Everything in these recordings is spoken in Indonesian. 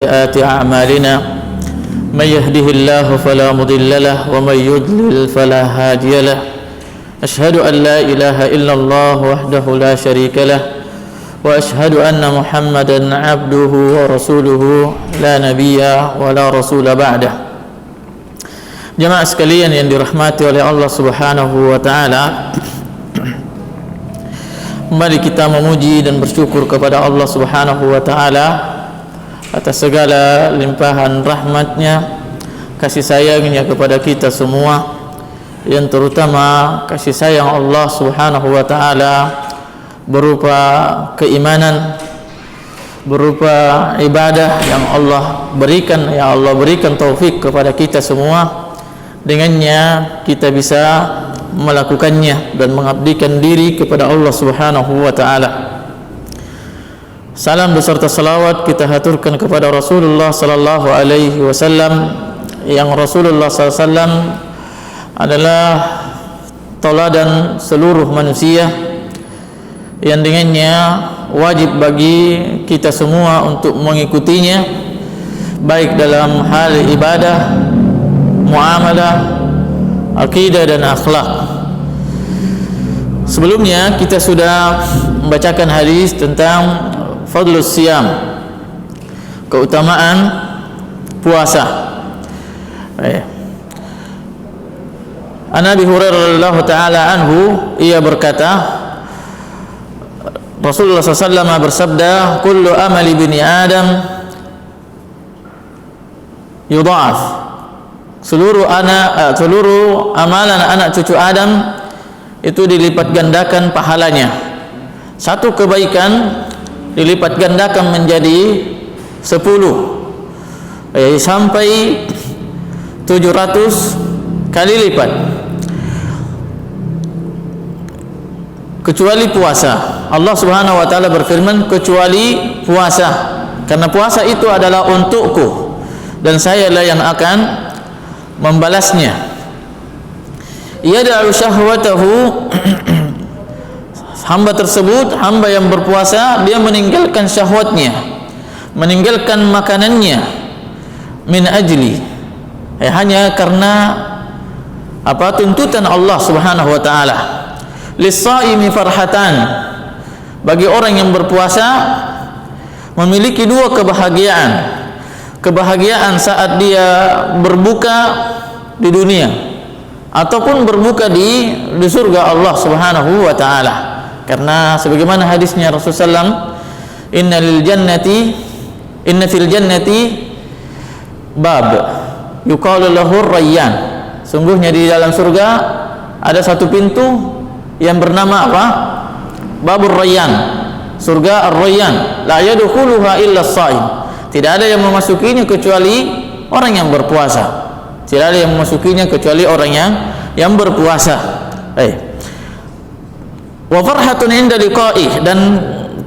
سيئات أعمالنا من يهده الله فلا مضل له ومن يضلل فلا هادي له أشهد أن لا إله إلا الله وحده لا شريك له وأشهد أن محمدا عبده ورسوله لا نبي ولا رسول بعده. Jemaah sekalian yang dirahmati oleh Allah Subhanahu wa taala, mari kita memuji dan bersyukur kepada Allah Subhanahu wa taala atas segala limpahan rahmatnya, kasih sayangnya kepada kita semua, yang terutama kasih sayang Allah Subhanahu wa taala berupa keimanan, berupa ibadah yang Allah berikan. Ya Allah, berikan taufik kepada kita semua, dengannya kita bisa melakukannya dan mengabdikan diri kepada Allah Subhanahu wa taala. Salam beserta salawat kita haturkan kepada Rasulullah sallallahu alaihi wasallam, yang Rasulullah sallallahu alaihi wasallam adalah tauladan seluruh manusia, yang dengannya wajib bagi kita semua untuk mengikutinya, baik dalam hal ibadah, muamalah, akidah dan akhlak. Sebelumnya kita sudah membacakan hadis tentang fadlus siyam, keutamaan puasa. An Abi Hurairah radhiyallahu taala anhu, ia berkata, Rasulullah SAW bersabda, kullu amali bini Adam yudha'af, seluruh amalan anak cucu Adam itu dilipat gandakan pahalanya. Satu kebaikan dilipat gandakan menjadi 10, sampai 700 kali lipat, kecuali puasa. Allah Subhanahu wa taala berfirman, kecuali puasa, karena puasa itu adalah untukku dan sayalah yang akan membalasnya. Yada'u syahwatahu, hamba tersebut, hamba yang berpuasa, dia meninggalkan syahwatnya, meninggalkan makanannya, min ajli, hanya karena tuntutan Allah Subhanahu wa taala. Lis-shaimi farhatan, bagi orang yang berpuasa memiliki dua kebahagiaan. Kebahagiaan saat dia berbuka di dunia ataupun berbuka di surga Allah Subhanahu wa taala. Karena sebagaimana hadisnya Rasulullah SAW, inna fil jannati bab yuqalu lahu rayyan, sungguhnya di dalam surga ada satu pintu yang bernama apa? Babur Rayyan, surga Ar-Rayyan, la yadkhuluha illa as-shaim, tidak ada yang memasukinya kecuali orang yang berpuasa. Tidak ada yang memasukinya kecuali orang yang berpuasa. Wa farhatun inda liqa'ih, dan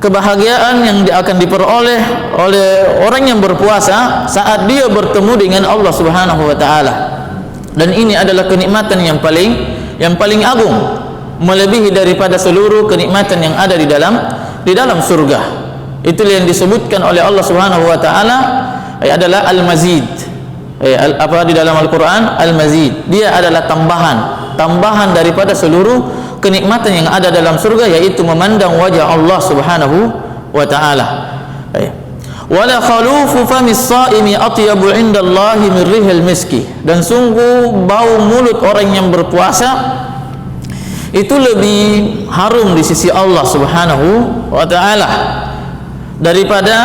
kebahagiaan yang akan diperoleh oleh orang yang berpuasa saat dia bertemu dengan Allah Subhanahu wa taala. Dan ini adalah kenikmatan yang paling agung, melebihi daripada seluruh kenikmatan yang ada di dalam surga. Itulah yang disebutkan oleh Allah Subhanahu wa taala adalah al-mazid. Apa di dalam Al-Qur'an? Al-mazid. Dia adalah tambahan daripada seluruh kenikmatan yang ada dalam surga, yaitu memandang wajah Allah Subhanahu wa taala. Wala khalufu famis shaimi atyabu indallahi min rihil miski, dan sungguh bau mulut orang yang berpuasa itu lebih harum di sisi Allah Subhanahu wa taala daripada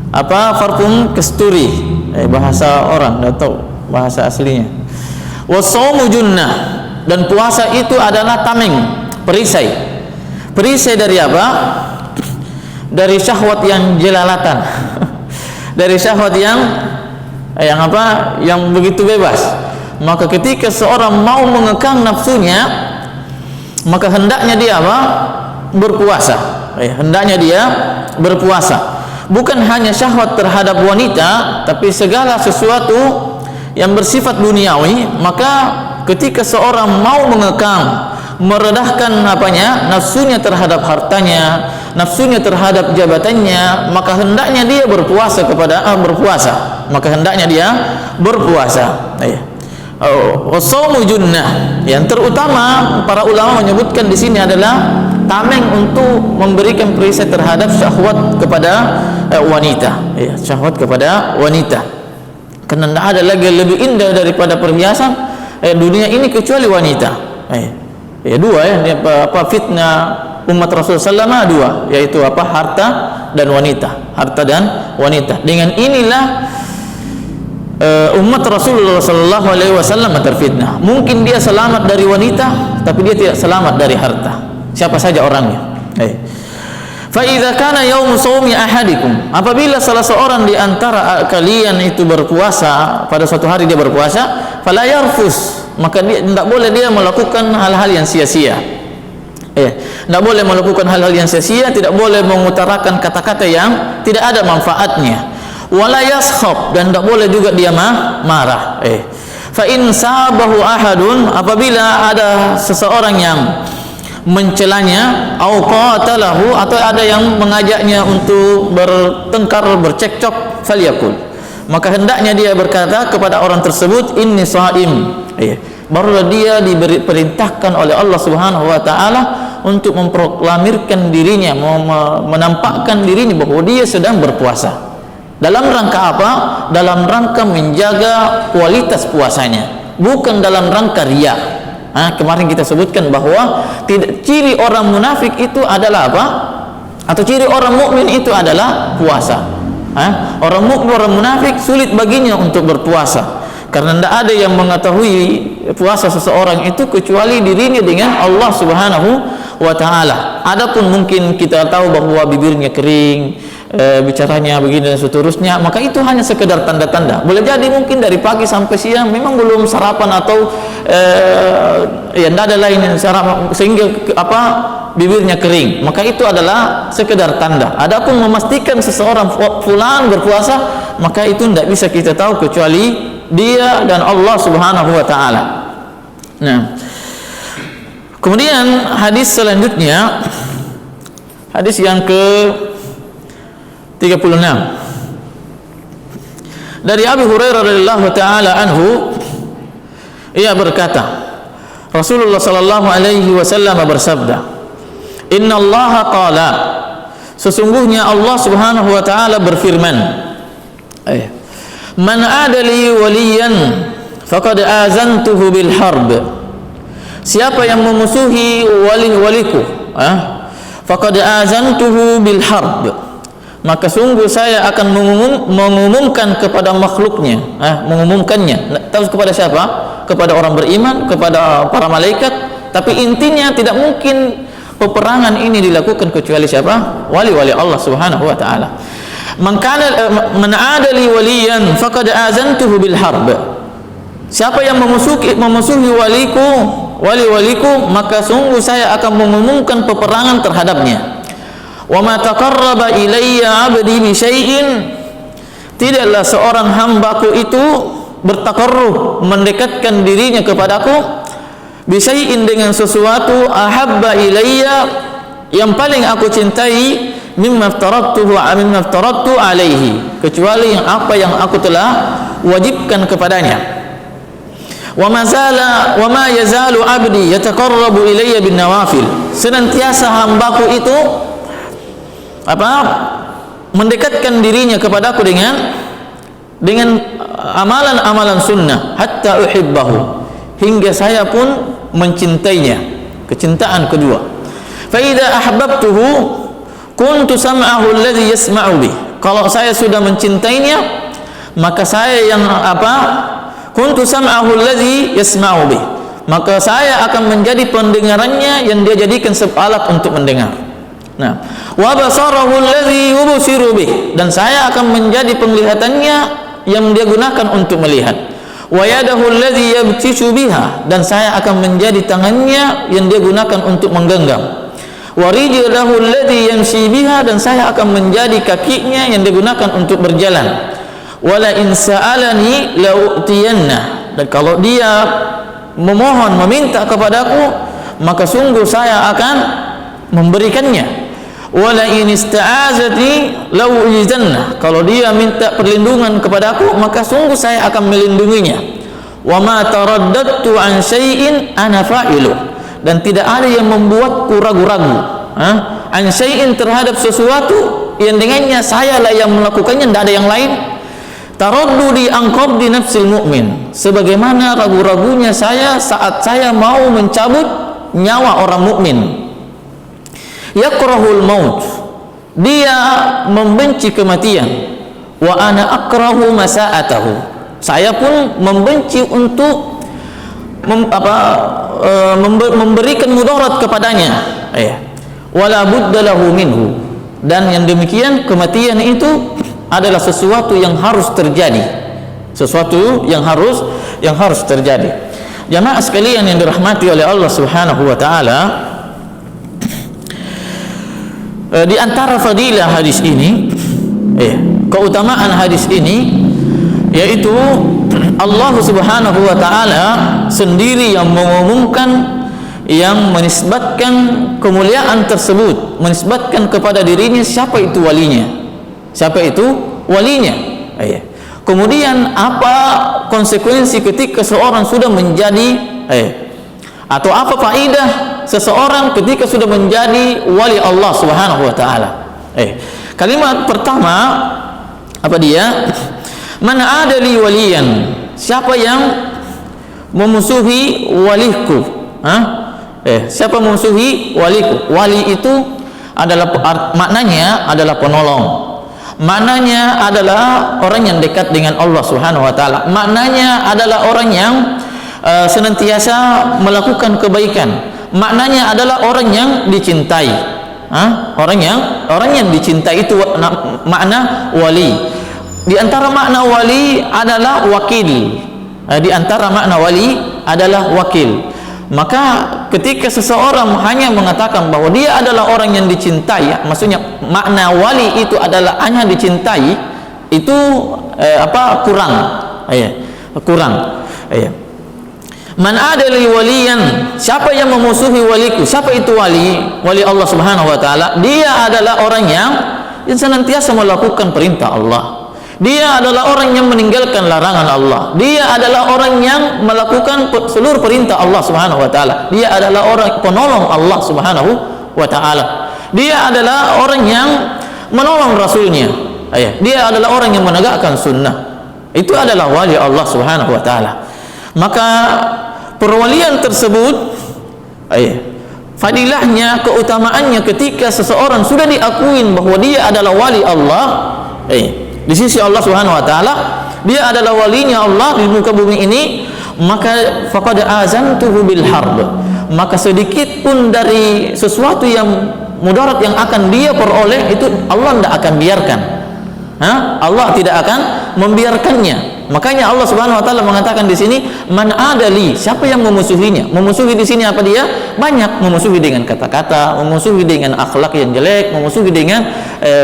parfum kasturi. Bahasa orang, enggak tahu bahasa aslinya. Wasaumu junnah, dan puasa itu adalah tameng, perisai. Perisai dari apa? Dari syahwat yang jelalatan. Dari syahwat yang begitu bebas. Maka ketika seorang mau mengekang nafsunya, maka hendaknya dia berpuasa. Hendaknya dia berpuasa. Bukan hanya syahwat terhadap wanita, tapi segala sesuatu yang bersifat duniawi. Maka ketika seorang mau mengekang, meredahkan nafsunya terhadap hartanya, nafsunya terhadap jabatannya, maka hendaknya dia berpuasa maka hendaknya dia berpuasa. Wasaumu junnah. Yang terutama para ulama menyebutkan di sini adalah tameng untuk memberikan perisai terhadap syahwat kepada wanita, syahwat kepada wanita. Karena tidak ada lagi lebih indah daripada perhiasan dunia ini kecuali wanita. Dua fitnah umat Rasulullah SAW dua, yaitu harta dan wanita. Harta dan wanita. Dengan inilah umat Rasulullah SAW terfitnah. Mungkin dia selamat dari wanita, tapi dia tidak selamat dari harta. Siapa saja orangnya. Fa idza kana yaum shaumi ahadikum, apabila salah seorang di antara kalian itu berpuasa, pada suatu hari dia berpuasa, fala yarfus, maka dia tidak boleh dia melakukan hal-hal yang sia-sia. Tidak boleh melakukan hal-hal yang sia-sia, tidak boleh mengutarakan kata-kata yang tidak ada manfaatnya. Wala yaskhab, dan tidak boleh juga dia marah. Fa in sabahu ahadun, apabila ada seseorang yang mencelanya, au qatalahu, atau ada yang mengajaknya untuk bertengkar, bercekcok, falyakul, maka hendaknya dia berkata kepada orang tersebut, inni shaim. Barulah dia diperintahkan oleh Allah Subhanahu wa taala untuk memproklamirkan dirinya, menampakkan dirinya bahwa dia sedang berpuasa. Dalam rangka apa? Dalam rangka menjaga kualitas puasanya, bukan dalam rangka riya. Kemarin kita sebutkan bahwa ciri orang munafik itu adalah apa? Atau ciri orang mukmin itu adalah puasa. Orang mukmin, orang munafik sulit baginya untuk berpuasa, karena tidak ada yang mengetahui puasa seseorang itu kecuali dirinya dengan Allah Subhanahu wa taala. Adapun mungkin kita tahu bahwa bibirnya kering, bicaranya begini dan seterusnya, maka itu hanya sekedar tanda-tanda. Boleh jadi mungkin dari pagi sampai siang memang belum sarapan atau tidak ada lain yang sarapan, sehingga bibirnya kering, maka itu adalah sekedar tanda. Adapun memastikan seseorang fulan berpuasa, maka itu tidak bisa kita tahu kecuali dia dan Allah Subhanahu wa taala. Nah, kemudian hadis selanjutnya, hadis yang ke 36 dari Abu Hurairah radhiyallahu taala anhu, ia berkata, Rasulullah sallallahu alaihi wasallam bersabda, "Inna Allah qala," sesungguhnya Allah Subhanahu wa taala berfirman, "Man adali waliyan faqad azantuhu bil harb." Siapa yang memusuhi wali-waliku, faqad azantuhu bil harb, maka sungguh saya akan mengumumkan kepada makhluknya, mengumumkannya. Tahu kepada siapa? Kepada orang beriman, kepada para malaikat. Tapi intinya tidak mungkin peperangan ini dilakukan kecuali siapa? Wali-wali Allah Subhanahu wa taala. Man adali waliyan faqad azantuhu bil harb. Siapa yang memusuhi wali-waliku, maka sungguh saya akan mengumumkan peperangan terhadapnya. Wa ma taqarraba ilayya 'abdi bi syai'in, tidaklah seorang hambaku itu bertakarrub, mendekatkan dirinya kepadaku, bi syai'in, dengan sesuatu, ahabba ilayya, yang paling aku cintai, mimma aftaradtu alaihi, kecuali apa yang aku telah wajibkan kepadanya. Wa ma yazalu 'abdi yataqarrabu ilayya bin nawafil, senantiasa hambaku itu mendekatkan dirinya kepadaku dengan amalan-amalan sunnah, hatta uhibbahu, hingga saya pun mencintainya, kecintaan kedua. Fa idza ahbabtuhu kuntu sam'ahu alladhi yasma'u bih, kalau saya sudah mencintainya, maka saya yang kuntu sam'ahu alladhi yasma'u bih, maka saya akan menjadi pendengarannya yang dia jadikan sebagai alat untuk mendengar. Nah, wa basarahu alladhi yubsiru bih, dan saya akan menjadi penglihatannya yang dia gunakan untuk melihat. Wa yadahu alladhi yabtishu biha, dan saya akan menjadi tangannya yang dia gunakan untuk menggenggam. Wa rijluhu alladhi yamshi biha, dan saya akan menjadi kakinya yang digunakan untuk berjalan. Wala in sa'alani la u'tiyanna, dan kalau dia memohon, meminta kepadaku, maka sungguh saya akan memberikannya. Wala in ista'azati law ujidanna, kalau dia minta perlindungan kepadaku maka sungguh saya akan melindunginya. Wa ma taraddadtu an syai'in ana fa'iluh, dan tidak ada yang membuatku ragu-ragu an syai'in, terhadap sesuatu yang dengannya saya lah yang melakukannya, tidak ada yang lain. Taraddudi an qabdi nafsil mu'min, sebagaimana ragu-ragunya saya saat saya mau mencabut nyawa orang mukmin. Yakrahul maut, dia membenci kematian. Wa ana akrahu masa'atahu, saya pun membenci untuk memberikan mudarat kepadanya. Wala budda lahu minhu, dan yang demikian kematian itu adalah sesuatu yang harus terjadi, sesuatu yang harus terjadi. Jamaah sekalian yang dirahmati oleh Allah Subhanahu wa taala, di antara fadilah hadis ini, keutamaan hadis ini, yaitu Allah Subhanahu wa taala sendiri yang mengumumkan, yang menisbatkan kemuliaan tersebut, menisbatkan kepada dirinya siapa itu walinya. Siapa itu walinya? Kemudian apa konsekuensi ketika seorang sudah menjadi atau apa faedah seseorang ketika sudah menjadi wali Allah Subhanahu wa taala? Kalimat pertama apa dia? Man adali waliyan, siapa yang memusuhi waliku? Siapa memusuhi waliku? Wali itu adalah maknanya adalah penolong. Maknanya adalah orang yang dekat dengan Allah Subhanahu wa taala. Maknanya adalah orang yang senantiasa melakukan kebaikan. Maknanya adalah orang yang dicintai. Orang yang dicintai, itu makna wali. Di antara makna wali adalah wakil. Di antara makna wali adalah wakil. Maka ketika seseorang hanya mengatakan bahwa dia adalah orang yang dicintai, maksudnya makna wali itu adalah hanya dicintai, itu kurang. Man adali waliyan, siapa yang memusuhi waliku? Siapa itu wali? Wali Allah Subhanahu wa taala. Dia adalah orang yang senantiasa melakukan perintah Allah. Dia adalah orang yang meninggalkan larangan Allah. Dia adalah orang yang melakukan seluruh perintah Allah Subhanahu wa taala. Dia adalah orang penolong Allah Subhanahu wa taala. Dia adalah orang yang menolong rasulnya. Dia adalah orang yang menegakkan sunnah. Itu adalah wali Allah Subhanahu wa taala. Maka perwalian tersebut, fadilahnya, keutamaannya ketika seseorang sudah diakuin bahwa dia adalah wali Allah, di sisi Allah Subhanahu wa taala, dia adalah walinya Allah di muka bumi ini, maka faqad azantuhu bil harb, maka sedikit pun dari sesuatu yang mudarat yang akan dia peroleh itu Allah tidak akan biarkan. Allah tidak akan membiarkannya. Makanya Allah Subhanahu wa taala mengatakan di sini, man adali, siapa yang memusuhinya? Memusuhi di sini apa dia? Banyak, memusuhi dengan kata-kata, memusuhi dengan akhlak yang jelek, memusuhi dengan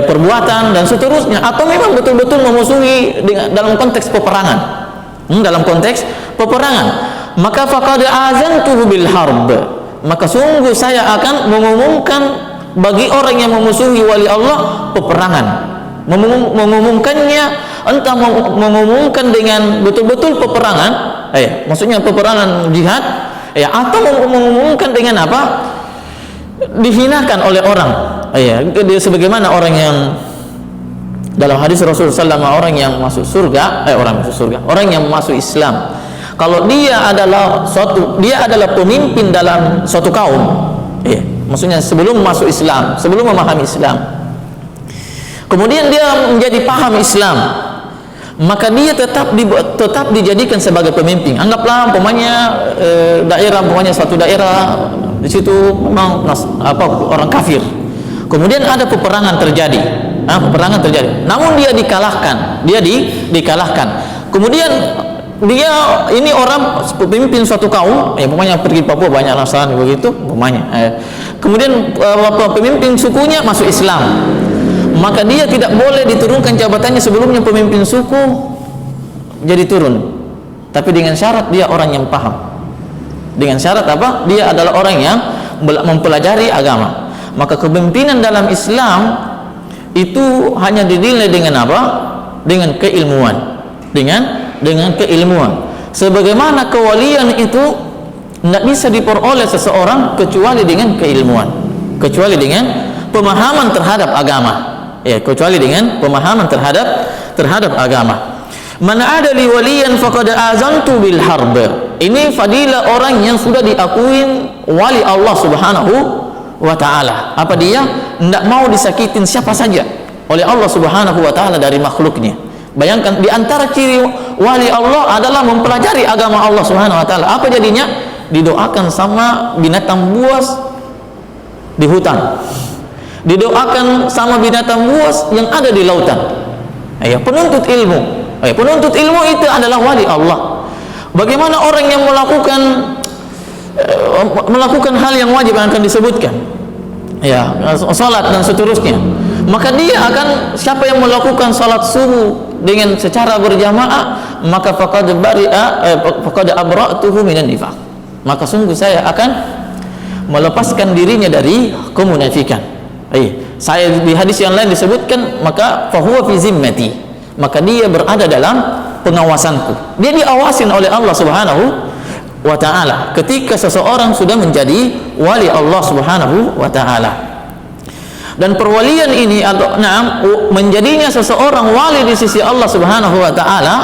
perbuatan dan seterusnya, atau memang betul-betul memusuhi dalam konteks peperangan. Dalam konteks peperangan, maka faqad azantuhu bil harb, maka sungguh saya akan mengumumkan bagi orang yang memusuhi wali Allah peperangan. Mengumumkannya, entah mengumumkan dengan betul-betul peperangan, maksudnya peperangan jihad, atau mengumumkan dengan apa? Dihinakan oleh orang. Sebagaimana orang yang dalam hadis Rasulullah SAW, orang yang masuk surga, orang yang masuk Islam, kalau dia adalah pemimpin dalam suatu kaum, maksudnya sebelum masuk Islam, sebelum memahami Islam, kemudian dia menjadi paham Islam, maka dia tetap dijadikan sebagai pemimpin. Anggaplah umpamanya suatu daerah di situ memang orang kafir. Kemudian ada peperangan terjadi. Namun dia dikalahkan. Kemudian dia ini orang pemimpin suatu kaum, umpamanya pergi Papua banyak Nasrani begitu, umpamanya. Kemudian pemimpin sukunya masuk Islam. Maka dia tidak boleh diturunkan jabatannya sebelumnya pemimpin suku jadi turun, tapi dengan syarat dia orang yang paham. Dengan syarat apa? Dia adalah orang yang mempelajari agama. maka kepemimpinan dalam Islam itu hanya dinilai dengan apa? Dengan keilmuan. Dengan keilmuan. Sebagaimana kewalian itu tidak bisa diperoleh seseorang kecuali dengan keilmuan, kecuali dengan pemahaman terhadap agama. Ya, kecuali dengan pemahaman terhadap agama. Man ada li waliyan faqad azantu bil harb. Ini fadilah orang yang sudah diakuin wali Allah Subhanahu wa taala. Apa dia? Tidak mau disakitin siapa saja oleh Allah Subhanahu wa taala dari makhluknya. Bayangkan, di antara ciri wali Allah adalah mempelajari agama Allah Subhanahu wa taala. Apa jadinya? Didoakan sama binatang buas di hutan. Didoakan sama binatang buas yang ada di lautan. Ayo, penuntut ilmu. Penuntut ilmu itu adalah wali Allah. Bagaimana orang yang melakukan hal yang wajib yang akan disebutkan, ya, salat dan seterusnya, maka dia akan, siapa yang melakukan salat subuh dengan secara berjamaah, maka faqad abra'tuhu minan nifaq, maka sungguh saya akan melepaskan dirinya dari kemunafikan. Saya di hadis yang lain disebutkan, maka fahuwa fi zimmati, maka dia berada dalam pengawasanku. Dia diawasin oleh Allah Subhanahu wa taala ketika seseorang sudah menjadi wali Allah Subhanahu wa taala. Dan perwalian ini atau menjadinya seseorang wali di sisi Allah Subhanahu wa taala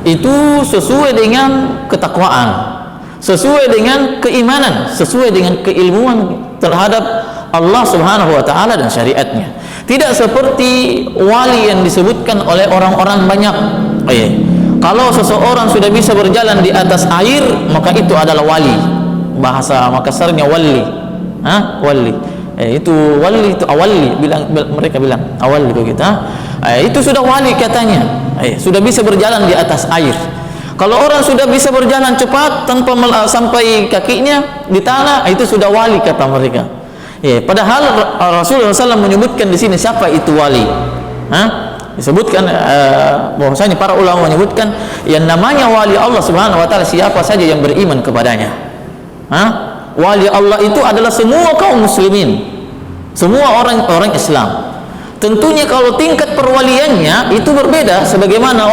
itu sesuai dengan ketakwaan, sesuai dengan keimanan, sesuai dengan keilmuan terhadap Allah Subhanahu wa taala dan syariatnya. Tidak seperti wali yang disebutkan oleh orang-orang banyak. Kalau seseorang sudah bisa berjalan di atas air, maka itu adalah wali. Bahasa Makassarnya wali. Wali. Itu wali, itu awali, mereka bilang awali itu kita. Itu sudah wali katanya. Sudah bisa berjalan di atas air. Kalau orang sudah bisa berjalan cepat tanpa sampai kakinya di tanah, itu sudah wali kata mereka. Padahal Rasulullah SAW menyebutkan di sini siapa itu wali. Disebutkan bahwasanya para ulama menyebutkan yang namanya wali Allah Subhanahu wa taala siapa saja yang beriman kepadanya. Wali Allah itu adalah semua kaum muslimin, semua orang Islam. Tentunya kalau tingkat perwaliannya itu berbeda sebagaimana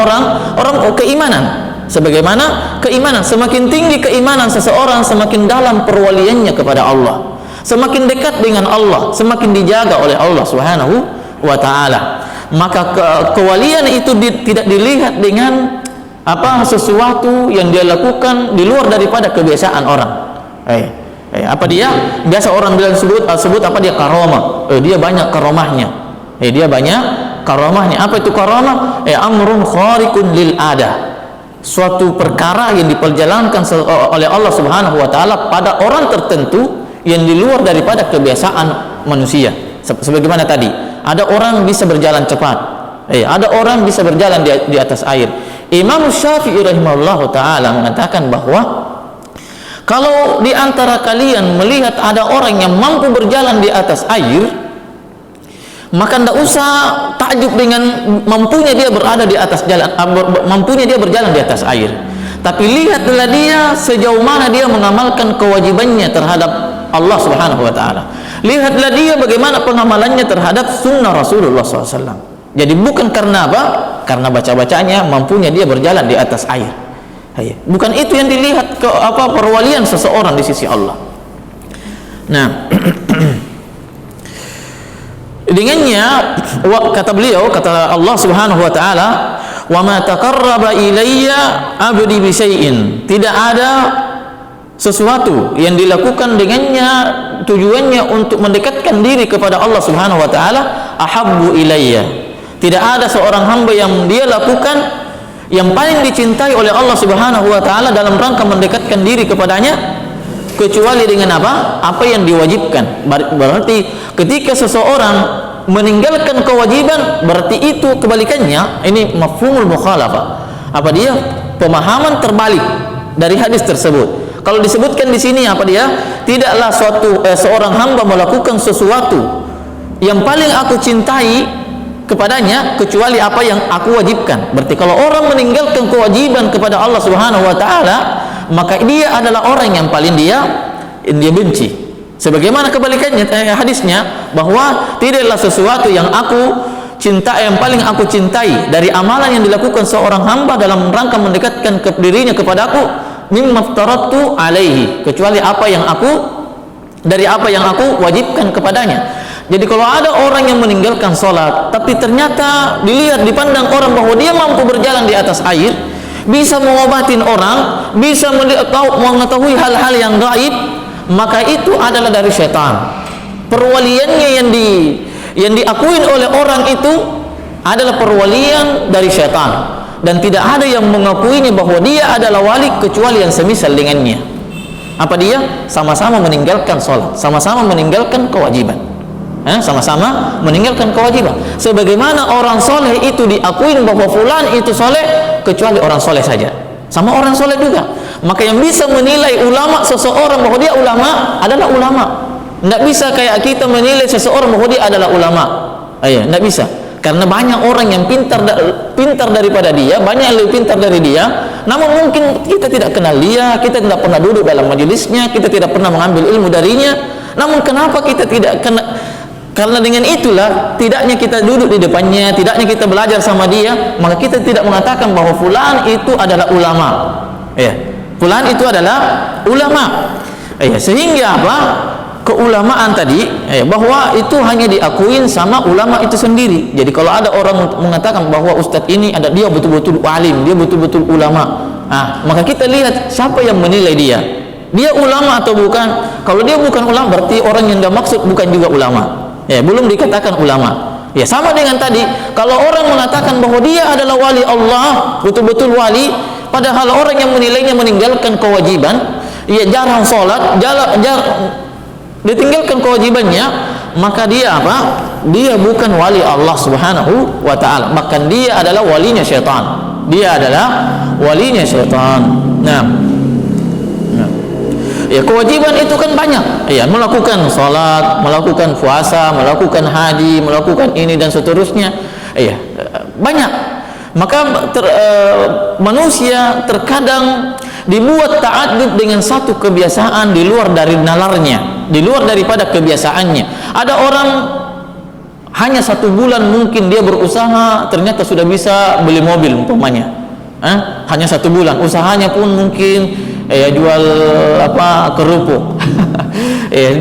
orang keimanan. Sebagaimana keimanan, semakin tinggi keimanan seseorang, semakin dalam perwaliannya kepada Allah. Semakin dekat dengan Allah, semakin dijaga oleh Allah Subhanahu wa taala. Maka kewalian itu tidak dilihat dengan sesuatu yang dia lakukan di luar daripada kebiasaan orang. Apa dia? Biasa orang bilang sebut apa dia karamah. Dia banyak karamahnya. Dia banyak karamahnya. Apa itu karamah? Amrun khariqun lil adah. Suatu perkara yang diperjalankan oleh Allah Subhanahu wa taala pada orang tertentu yang di luar daripada kebiasaan manusia. Sebagaimana tadi, ada orang bisa berjalan cepat, ada orang bisa berjalan di atas air. Imam Syafi'i rahimahullah ta'ala mengatakan bahwa kalau di antara kalian melihat ada orang yang mampu berjalan di atas air, maka tidak usah takjub dengan mampunya dia berada di atas jalan, mampunya dia berjalan di atas air, tapi lihatlah dia sejauh mana dia mengamalkan kewajibannya terhadap Allah Subhanahu wa taala. Lihatlah dia bagaimana pengamalannya terhadap sunnah Rasulullah SAW. Jadi bukan karena apa? Karena baca-bacanya mampunya dia berjalan di atas air. Bukan itu yang dilihat perwalian seseorang di sisi Allah. Nah, dengannya kata beliau, kata Allah Subhanahu wa taala, "Wa ma taqarraba ilayya 'abdi bi syai'in." Tidak ada sesuatu yang dilakukan dengannya tujuannya untuk mendekatkan diri kepada Allah Subhanahu wa taala ahabbu ilayya. Tidak ada seorang hamba yang dia lakukan yang paling dicintai oleh Allah Subhanahu wa taala dalam rangka mendekatkan diri kepadanya kecuali dengan apa? Apa yang diwajibkan. Berarti ketika seseorang meninggalkan kewajiban, berarti itu kebalikannya. Ini mafhumul mukhalafah. Apa dia? Pemahaman terbalik dari hadis tersebut. Kalau disebutkan di sini apa dia? Tidaklah seorang hamba melakukan sesuatu yang paling aku cintai kepadanya kecuali apa yang aku wajibkan. Berarti kalau orang meninggalkan kewajiban kepada Allah Subhanahu wa taala, maka dia adalah orang yang paling dia benci. Sebagaimana kebalikannya hadisnya, bahwa tidaklah sesuatu yang aku cinta, yang paling aku cintai dari amalan yang dilakukan seorang hamba dalam rangka mendekatkan ke dirinya kepadaku, mimma aftaratu alaihi, kecuali apa yang aku wajibkan kepadanya. Jadi kalau ada orang yang meninggalkan sholat, tapi ternyata dipandang orang bahwa dia mampu berjalan di atas air, bisa mengobatin orang, bisa mengetahui hal-hal yang gaib, maka itu adalah dari syaitan. Perwaliannya yang diakuin oleh orang itu adalah perwalian dari syaitan, dan tidak ada yang mengakuinya bahwa dia adalah wali kecuali yang semisal dengannya. Apa dia? Sama-sama meninggalkan sholat, sama-sama meninggalkan kewajiban, sama-sama meninggalkan kewajiban. Sebagaimana orang soleh itu diakuin bahwa fulan itu soleh kecuali orang soleh saja, sama orang soleh juga. Maka yang bisa menilai ulama seseorang bahwa dia ulama adalah ulama. Tidak bisa kayak kita menilai seseorang bahwa dia adalah ulama. Tidak bisa. Karena banyak orang yang pintar daripada dia, banyak yang lebih pintar dari dia, namun mungkin kita tidak kenal dia, kita tidak pernah duduk dalam majelisnya, kita tidak pernah mengambil ilmu darinya. Namun kenapa kita tidak kena? Karena dengan itulah tidaknya kita duduk di depannya, tidaknya kita belajar sama dia, maka kita tidak mengatakan bahwa fulan itu adalah ulama. Fulan itu adalah ulama. Sehingga apa? Keulamaan tadi, bahwa itu hanya diakuin sama ulama itu sendiri. Jadi kalau ada orang mengatakan bahwa ustadz ini dia betul-betul alim, dia betul-betul ulama, maka kita lihat siapa yang menilai dia ulama atau bukan. Kalau dia bukan ulama, berarti orang yang dia maksud bukan juga ulama, belum dikatakan ulama. Sama dengan tadi, kalau orang mengatakan bahwa dia adalah wali Allah, betul-betul wali, padahal orang yang menilainya meninggalkan kewajiban, jarang sholat, ditinggalkan kewajibannya, maka dia apa? Dia bukan wali Allah Subhanahu wa ta'ala, bahkan dia adalah walinya syaitan. Kewajiban itu kan banyak, melakukan sholat, melakukan puasa, melakukan haji, melakukan ini dan seterusnya, banyak. Maka manusia terkadang dibuat ta'addud dengan satu kebiasaan di luar dari nalarnya, di luar daripada kebiasaannya. Ada orang hanya 1 bulan mungkin dia berusaha, ternyata sudah bisa beli mobil umpamanya. Hanya 1 bulan, usahanya pun mungkin jual kerupuk.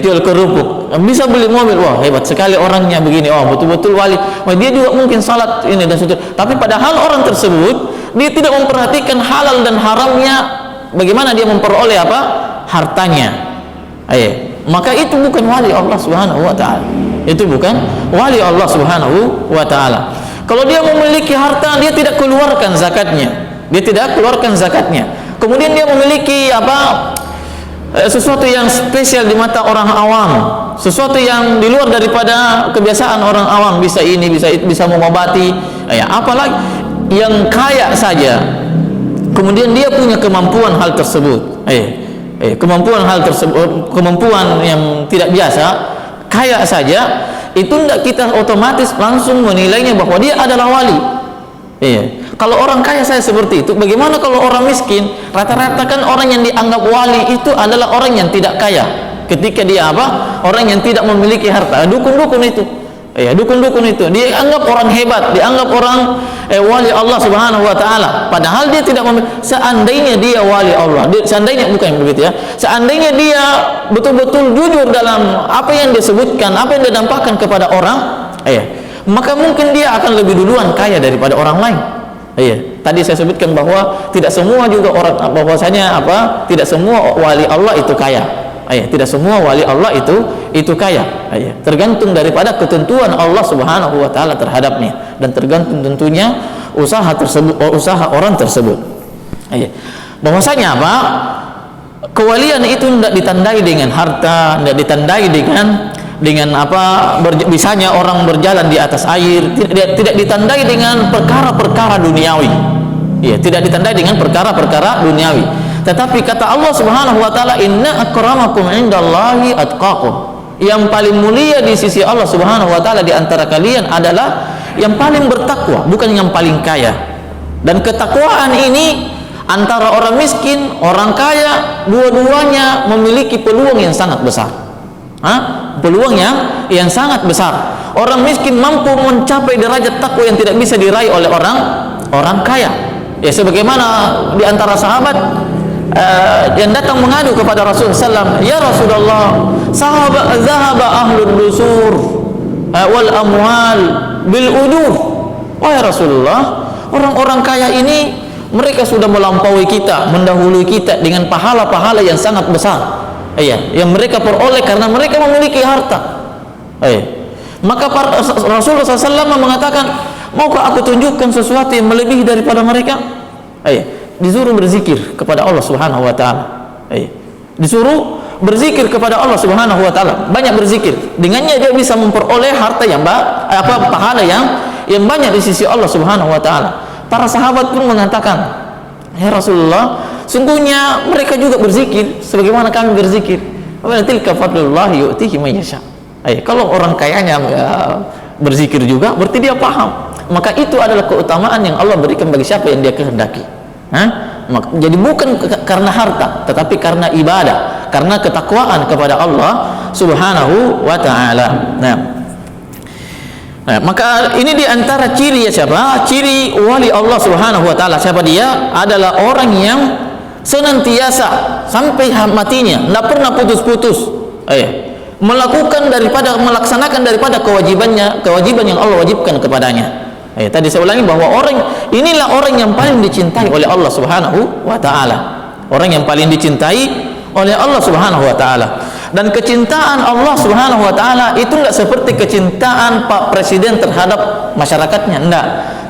Jual kerupuk, bisa beli mobil. Wah, hebat sekali orangnya begini. Oh, betul-betul wali. Dia juga mungkin salat ini dan seterusnya. Tapi padahal orang tersebut dia tidak memperhatikan halal dan haramnya, bagaimana dia memperoleh hartanya. Maka itu bukan wali Allah Subhanahu wa ta'ala. Itu bukan wali Allah Subhanahu wa ta'ala. Kalau dia memiliki harta, dia tidak keluarkan zakatnya. Kemudian dia memiliki sesuatu yang spesial di mata orang awam, sesuatu yang di luar daripada kebiasaan orang awam, bisa ini, bisa itu, bisa mengobati, apalagi yang kaya saja. Kemudian dia punya kemampuan hal tersebut, kemampuan yang tidak biasa, kaya saja, itu tidak kita otomatis langsung menilainya bahwa dia adalah wali. Kalau orang kaya saya seperti itu, bagaimana kalau orang miskin? Rata-rata kan orang yang dianggap wali itu adalah orang yang tidak kaya. Ketika dia orang yang tidak memiliki harta, dukun-dukun itu. Dukun-dukun itu dia anggap orang hebat, dianggap orang wali Allah Subhanahu wa ta'ala, padahal dia tidak seandainya dia wali Allah, seandainya bukan begitu seandainya dia betul-betul jujur dalam apa yang dia sebutkan, apa yang dia dampakkan kepada orang, maka mungkin dia akan lebih duluan kaya daripada orang lain. Tadi saya sebutkan bahwa tidak semua juga orang, bahwasanya tidak semua wali Allah itu kaya. Tidak semua wali Allah itu kaya. Tergantung daripada ketentuan Allah Subhanahu wa ta'ala terhadapnya, dan tergantung tentunya usaha tersebut, usaha orang tersebut. Bahwasanya kewalian itu tidak ditandai dengan harta, tidak ditandai dengan bisanya orang berjalan di atas air, tidak ditandai dengan perkara-perkara duniawi. Tidak ditandai dengan perkara-perkara duniawi. Tetapi kata Allah Subhanahu wa ta'ala, inna akramakum indallahi atqakum. Yang paling mulia di sisi Allah Subhanahu wa ta'ala di antara kalian adalah yang paling bertakwa, bukan yang paling kaya. Dan ketakwaan ini antara orang miskin, orang kaya, dua-duanya memiliki peluang yang sangat besar. Peluang yang sangat besar. Orang miskin mampu mencapai derajat takwa yang tidak bisa diraih oleh orang kaya. Ya, sebagaimana di antara sahabat yang datang mengadu kepada Rasulullah SAW, ya Rasulullah, zahaba ahlul dusur wal amwal bil udur. Wahai Rasulullah, orang-orang kaya ini mereka sudah melampaui kita, mendahului kita dengan pahala-pahala yang sangat besar. Yang mereka peroleh karena mereka memiliki harta. Maka Rasulullah SAW mengatakan, maukah aku tunjukkan sesuatu yang melebihi daripada mereka? Disuruh berzikir kepada Allah Subhanahu wa taala. Disuruh berzikir kepada Allah Subhanahu wa taala, banyak berzikir. Dengannya dia bisa memperoleh harta yang pahala yang banyak di sisi Allah Subhanahu wa taala. Para sahabat pun mengatakan, ya Rasulullah, sungguhnya mereka juga berzikir sebagaimana kami berzikir. Wa tilka fadlullah yu'tihi may yasha. Kalau orang kayanya berzikir juga, berarti dia paham. Maka itu adalah keutamaan yang Allah berikan bagi siapa yang dia kehendaki. Jadi bukan karena harta, tetapi karena ibadah, karena ketakwaan kepada Allah Subhanahu wa taala. Maka ini diantara ciri siapa? Ciri wali Allah Subhanahu wa taala. Siapa dia? Adalah orang yang senantiasa sampai matinya, tidak pernah putus-putus melaksanakan daripada kewajiban yang Allah wajibkan kepadanya. Tadi saya ulangi bahwa inilah orang yang paling dicintai oleh Allah Subhanahu wa taala. Orang yang paling dicintai oleh Allah Subhanahu wa taala. Dan kecintaan Allah Subhanahu wa taala itu tidak seperti kecintaan Pak Presiden terhadap masyarakatnya, enggak.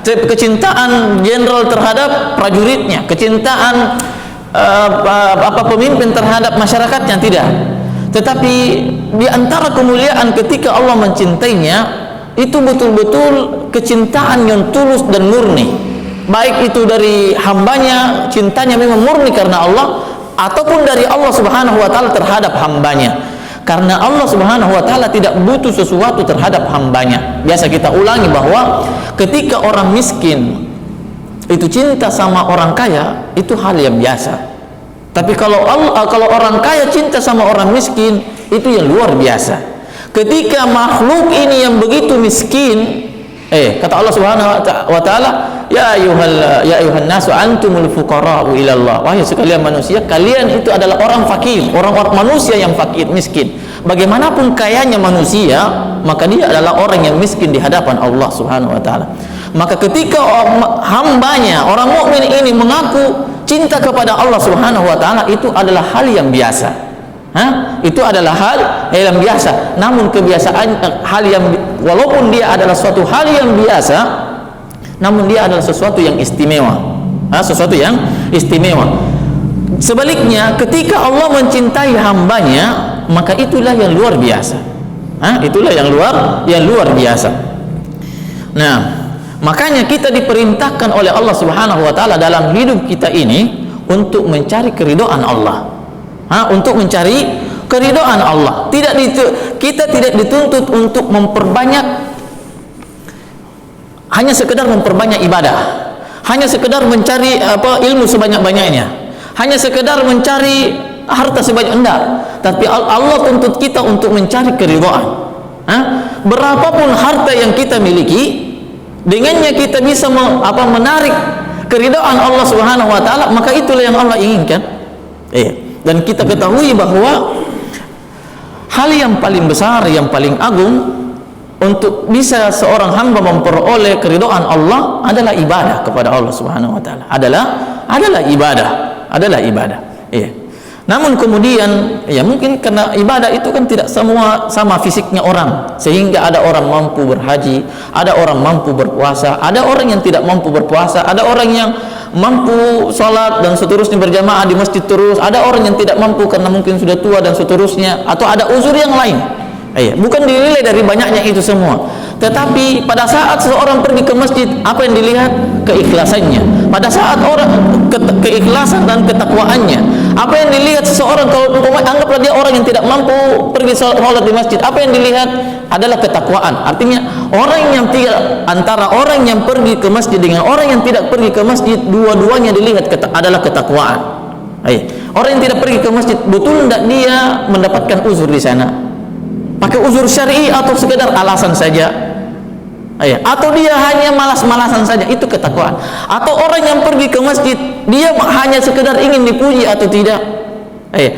Kecintaan jenderal terhadap prajuritnya, kecintaan pemimpin terhadap masyarakatnya, tidak. Tetapi di antara kemuliaan ketika Allah mencintainya, itu betul-betul kecintaan yang tulus dan murni, baik itu dari hambanya, cintanya memang murni karena Allah, ataupun dari Allah Subhanahu wa taala terhadap hambanya, karena Allah Subhanahu wa taala tidak butuh sesuatu terhadap hambanya. Biasa kita ulangi bahwa ketika orang miskin itu cinta sama orang kaya, itu hal yang biasa. Tapi kalau orang kaya cinta sama orang miskin, itu yang luar biasa. Ketika makhluk ini yang begitu miskin, kata Allah Subhanahu wa taala, ya ayuhan nasu antumul fuqara'u ila Allah. Wahai sekalian manusia, kalian itu adalah orang fakir, orang manusia yang fakir, miskin. Bagaimanapun kayanya manusia, maka dia adalah orang yang miskin di hadapan Allah Subhanahu wa taala. Maka ketika hambanya, orang mukmin ini mengaku cinta kepada Allah Subhanahu wa taala, itu adalah hal yang biasa. Itu adalah hal yang biasa. Namun kebiasaan walaupun dia adalah suatu hal yang biasa, namun dia adalah sesuatu yang istimewa. Sesuatu yang istimewa. Sebaliknya, ketika Allah mencintai hambanya, maka itulah yang luar biasa. Itulah yang luar biasa. Nah, makanya kita diperintahkan oleh Allah Subhanahu wa taala dalam hidup kita ini untuk mencari keridhaan Allah. Untuk mencari keridhaan Allah. Kita tidak dituntut untuk memperbanyak, hanya sekedar memperbanyak ibadah, hanya sekedar mencari ilmu sebanyak-banyaknya, hanya sekedar mencari harta sebanyak, enggak. Tapi Allah tuntut kita untuk mencari keridhaan. Berapapun harta yang kita miliki, dengannya kita bisa menarik keridhaan Allah Subhanahu wa taala, maka itulah yang Allah inginkan. Dan kita ketahui bahwa hal yang paling besar, yang paling agung untuk bisa seorang hamba memperoleh keridhaan Allah adalah ibadah kepada Allah Subhanahu wa taala. Adalah ibadah. Namun kemudian mungkin karena ibadah itu kan tidak semua sama fisiknya orang, sehingga ada orang mampu berhaji, ada orang mampu berpuasa, ada orang yang tidak mampu berpuasa, ada orang yang mampu sholat dan seterusnya berjamaah di masjid terus, ada orang yang tidak mampu karena mungkin sudah tua dan seterusnya, atau ada uzur yang lain. Bukan dinilai dari banyaknya itu semua, tetapi pada saat seseorang pergi ke masjid, apa yang dilihat? Keikhlasannya. Pada saat orang keikhlasan dan ketakwaannya, apa yang dilihat seseorang? Kalau anggaplah dia orang yang tidak mampu pergi sholat di masjid, apa yang dilihat? Adalah ketakwaan. Artinya orang yang tidak, antara orang yang pergi ke masjid dengan orang yang tidak pergi ke masjid, dua-duanya dilihat adalah ketakwaan. Orang yang tidak pergi ke masjid, betul tidak dia mendapatkan uzur di sana? pakai uzur syar'i atau sekedar alasan saja, atau dia hanya malas-malasan saja, itu ketakwaan. Atau orang yang pergi ke masjid, dia hanya sekedar ingin dipuji atau tidak,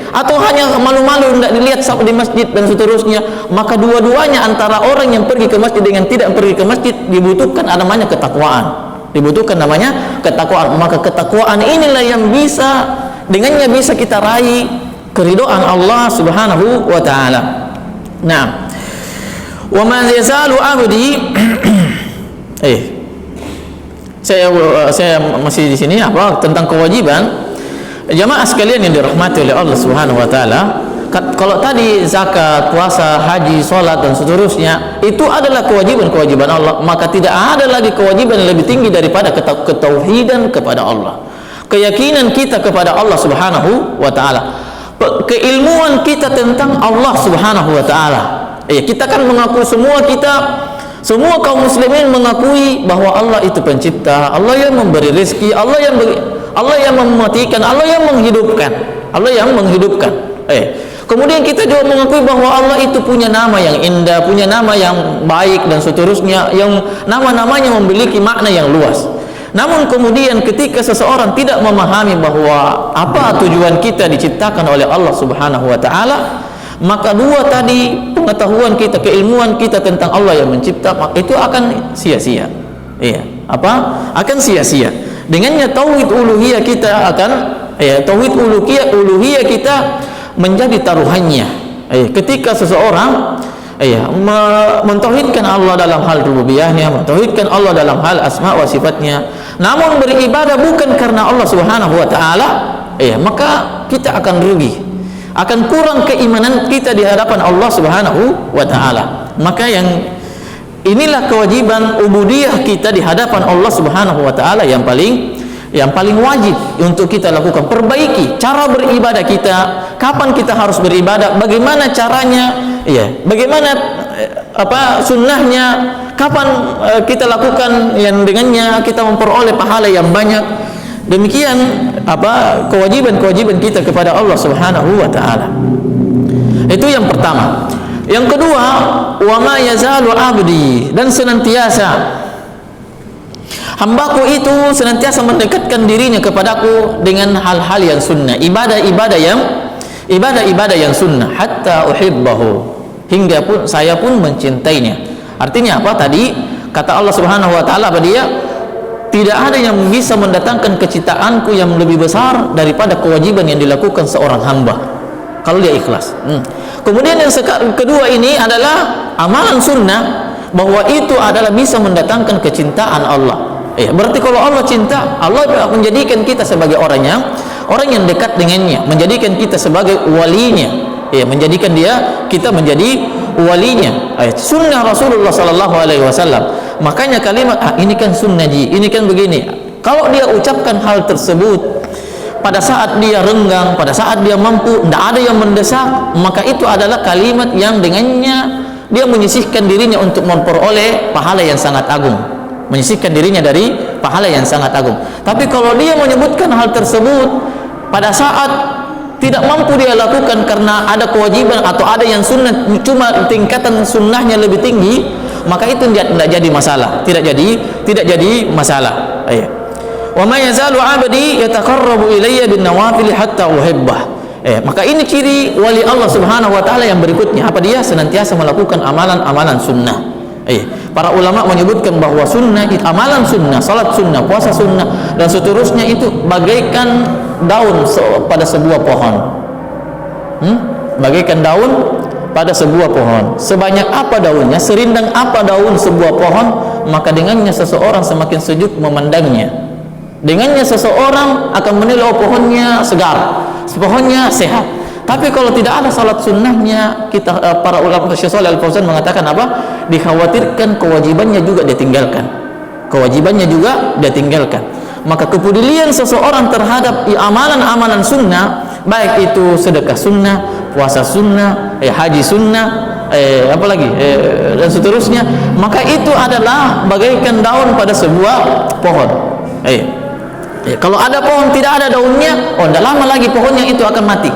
atau hanya malu-malu tidak dilihat di masjid dan seterusnya. Maka dua-duanya, antara orang yang pergi ke masjid dengan tidak pergi ke masjid, dibutuhkan namanya ketakwaan. Maka ketakwaan inilah yang dengannya bisa kita raih keridhaan Allah Subhanahu wa taala. Nah, wa ma yazalu abdi saya masih di sini tentang kewajiban jamaah sekalian yang dirahmati oleh Allah Subhanahu wa taala. Kalau tadi zakat, puasa, haji, salat dan seterusnya itu adalah kewajiban Allah, maka tidak ada lagi kewajiban yang lebih tinggi daripada ketauhidan kepada Allah, keyakinan kita kepada Allah Subhanahu wa taala, keilmuan kita tentang Allah Subhanahu wa taala. Kita kan mengaku semua kaum muslimin mengakui bahwa Allah itu pencipta, Allah yang memberi rezeki, Allah yang mematikan, Allah yang menghidupkan. Kemudian kita juga mengakui bahwa Allah itu punya nama yang indah, punya nama yang baik dan seterusnya, yang nama-namanya memiliki makna yang luas. Namun kemudian ketika seseorang tidak memahami bahwa apa tujuan kita diciptakan oleh Allah Subhanahu wa taala, maka dua tadi, pengetahuan kita, keilmuan kita tentang Allah yang mencipta, itu akan sia-sia. Akan sia-sia. Dengannya tauhid uluhiyah kita uluhiyah kita menjadi taruhannya. Ketika seseorang mentauhidkan Allah dalam hal rububiyahnya, mentauhidkan Allah dalam hal asma wa sifatnya, namun beribadah bukan karena Allah Subhanahu wa taala, maka kita akan rugi, akan kurang keimanan kita di hadapan Allah Subhanahu wa taala. Maka inilah kewajiban ubudiyah kita di hadapan Allah Subhanahu wa taala yang paling wajib untuk kita lakukan. Perbaiki cara beribadah kita, kapan kita harus beribadah, bagaimana caranya, bagaimana sunnahnya, kapan kita lakukan yang dengannya kita memperoleh pahala yang banyak. Demikian kewajiban kita kepada Allah Subhanahu wa taala. Itu yang pertama. Yang kedua, wa ma yazalu abdi, dan senantiasa hambaku itu senantiasa mendekatkan dirinya kepadaku dengan hal-hal yang sunnah, ibadah-ibadah yang sunnah, hatta uhibbahu, hingga saya pun mencintainya. Artinya apa tadi? Kata Allah Subhanahu wa taala pada dia, tidak ada yang bisa mendatangkan kecintaanku yang lebih besar daripada kewajiban yang dilakukan seorang hamba kalau dia ikhlas. Kemudian yang kedua ini adalah amalan sunnah, bahwa itu adalah bisa mendatangkan kecintaan Allah. Berarti kalau Allah cinta, Allah menjadikan kita sebagai orang yang dekat dengannya, menjadikan kita sebagai walinya, menjadikan kita menjadi walinya. Sunnah Rasulullah sallallahu alaihi wasallam. Makanya kalimat ini kan sunnah ini kan begini. Kalau dia ucapkan hal tersebut pada saat dia renggang, pada saat dia mampu, tidak ada yang mendesak, maka itu adalah kalimat yang dengannya dia menyisihkan dirinya untuk memperoleh pahala yang sangat agung, menyisihkan dirinya dari pahala yang sangat agung. Tapi kalau dia menyebutkan hal tersebut pada saat tidak mampu dia lakukan karena ada kewajiban atau ada yang sunnah, cuma tingkatan sunnahnya lebih tinggi, maka itu tidak jadi masalah, tidak jadi masalah. Wa ma yazalu 'abdi yataqarrabu ilayya bin nawafil hatta uhibbah. Maka ini ciri wali Allah Subhanahu wa taala yang berikutnya. Apa dia? Senantiasa melakukan amalan-amalan sunnah. Para ulama menyebutkan bahwa sunnah, amalan sunnah, salat sunnah, puasa sunnah dan seterusnya itu bagaikan daun pada sebuah pohon. Bagaikan daun pada sebuah pohon. Sebanyak apa daunnya, serindang apa daun sebuah pohon, maka dengannya seseorang semakin sejuk memandangnya. Dengannya seseorang akan menilai pohonnya segar, pohonnya sehat. Tapi kalau tidak ada salat sunnahnya, para ulama Syekh Shalih Al-Fauzan mengatakan apa? Dikhawatirkan kewajibannya juga dia tinggalkan. Maka kepedulian seseorang terhadap amalan-amalan sunnah, baik itu sedekah sunnah, puasa sunnah, haji sunnah, dan seterusnya, maka itu adalah bagaikan daun pada sebuah pohon. Kalau ada pohon tidak ada daunnya, tidak lama lagi pohonnya itu akan mati,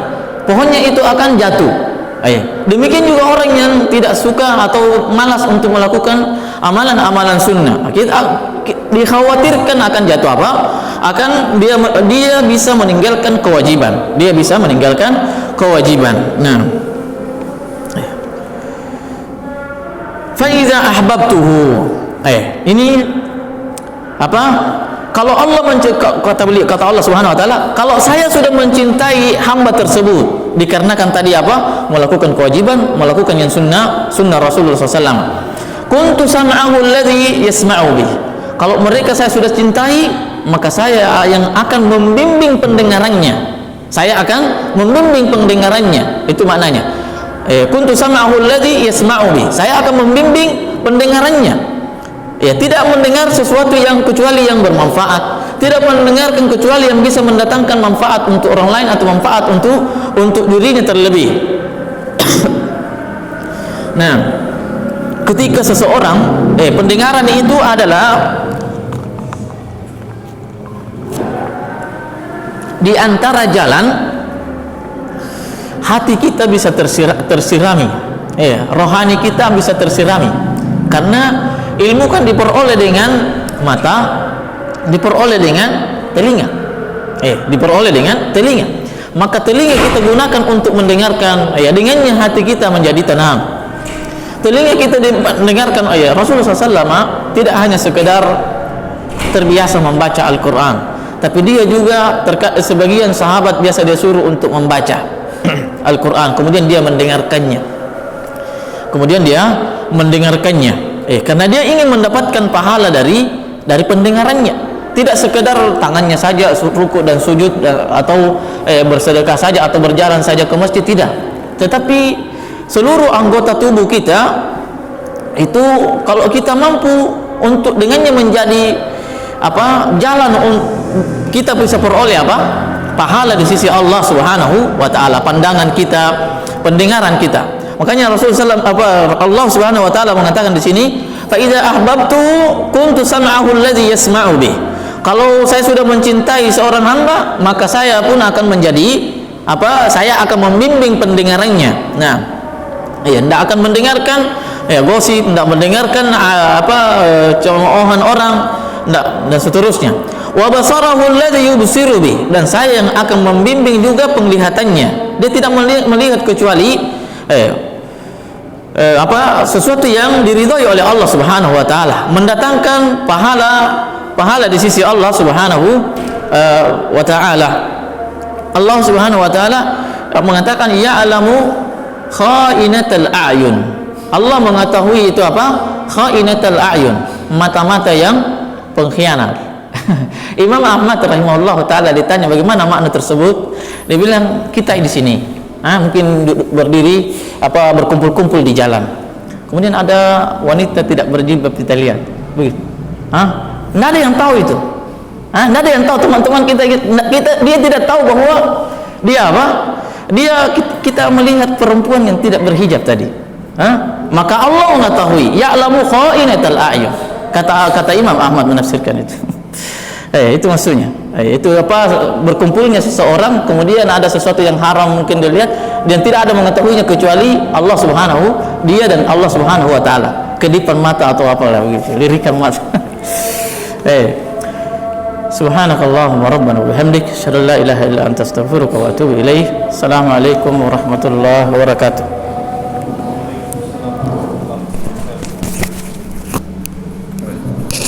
pohonnya itu akan jatuh. Demikian juga orang yang tidak suka atau malas untuk melakukan amalan-amalan sunnah. Kita dikhawatirkan akan jatuh apa? Akan dia bisa meninggalkan kewajiban. Dia bisa meninggalkan kewajiban. Nah, fa iza ahbabtuhu. Ini apa? Kalau Allah kata Allah Subhanahu wa taala, kalau saya sudah mencintai hamba tersebut dikarenakan tadi apa? Melakukan kewajiban, melakukan yang sunnah Rasulullah SAW. Kuntu sam'ahu alladhi yasma'u bih. Kalau mereka saya sudah cintai, maka saya yang akan membimbing pendengarannya. Saya akan membimbing pendengarannya. Itu maknanya. Kuntu sam'ahu alladhi yasma'u bih. Saya akan membimbing pendengarannya. Tidak mendengar sesuatu yang kecuali yang bermanfaat, tidak mendengarkan kecuali yang bisa mendatangkan manfaat untuk orang lain atau manfaat untuk dirinya terlebih. Nah, ketika seseorang pendengaran itu adalah di antara jalan hati kita bisa tersirami, rohani kita bisa tersirami, karena ilmu kan diperoleh dengan mata, diperoleh dengan telinga. Diperoleh dengan telinga. Maka telinga kita gunakan untuk mendengarkan, dengannya hati kita menjadi tenang. Telinga kita mendengarkan Rasulullah SAW tidak hanya sekedar terbiasa membaca Al-Quran, tapi dia juga sebagian sahabat biasa dia suruh untuk membaca Al-Quran, kemudian dia mendengarkannya. Karena dia ingin mendapatkan pahala dari pendengarannya, tidak sekedar tangannya saja rukuk dan sujud atau bersedekah saja atau berjalan saja ke masjid, tidak, tetapi seluruh anggota tubuh kita itu kalau kita mampu untuk dengannya menjadi jalan kita bisa peroleh pahala di sisi Allah Subhanahu wa taala, pandangan kita, pendengaran kita. Makanya Rasulullah Allah Subhanahu wa taala mengatakan di sini, fa idza ahbabtu kuntu sam'ahu alladhi yasma'u bih. Kalau saya sudah mencintai seorang hamba, maka saya pun akan menjadi saya akan membimbing pendengarannya. Nah, tidak akan mendengarkan gosip, tidak mendengarkan cemoohan orang, dan seterusnya. Wa basarahu alladhi yubsiru bih, dan saya yang akan membimbing juga penglihatannya. Dia tidak melihat kecuali sesuatu yang diridhai oleh Allah Subhanahu wa taala, mendatangkan pahala di sisi Allah Subhanahu wa taala. Allah Subhanahu wa taala mengatakan ya'lamu kha'inatal a'yun. Allah mengetahui itu kha'inatal a'yun, mata-mata yang pengkhianat. Imam Ahmad rahimahullah taala ditanya bagaimana makna tersebut, dia bilang kita di sini mungkin berdiri berkumpul-kumpul di jalan, kemudian ada wanita tidak berjilbab kita lihat begitu, nggak ada yang tahu itu, nggak ada yang tahu teman-teman kita dia tidak tahu bahwa kita melihat perempuan yang tidak berhijab tadi, maka Allah mengetahui ya'lamu kha'inatal a'yun, kata Imam Ahmad menafsirkan itu. Itu maksudnya. Itu berkumpulnya seseorang, kemudian ada sesuatu yang haram mungkin dilihat dan tidak ada mengetahuinya kecuali Allah dia dan Allah Subhanahu wa taala. Kedipan mata atau apalah begitu, lirikan mata. Subhanakallahumma rabbana wa bihamdik, asyhadu an la ilaha illa anta, astaghfiruka wa atubu ilaik. Assalamualaikum warahmatullahi wabarakatuh.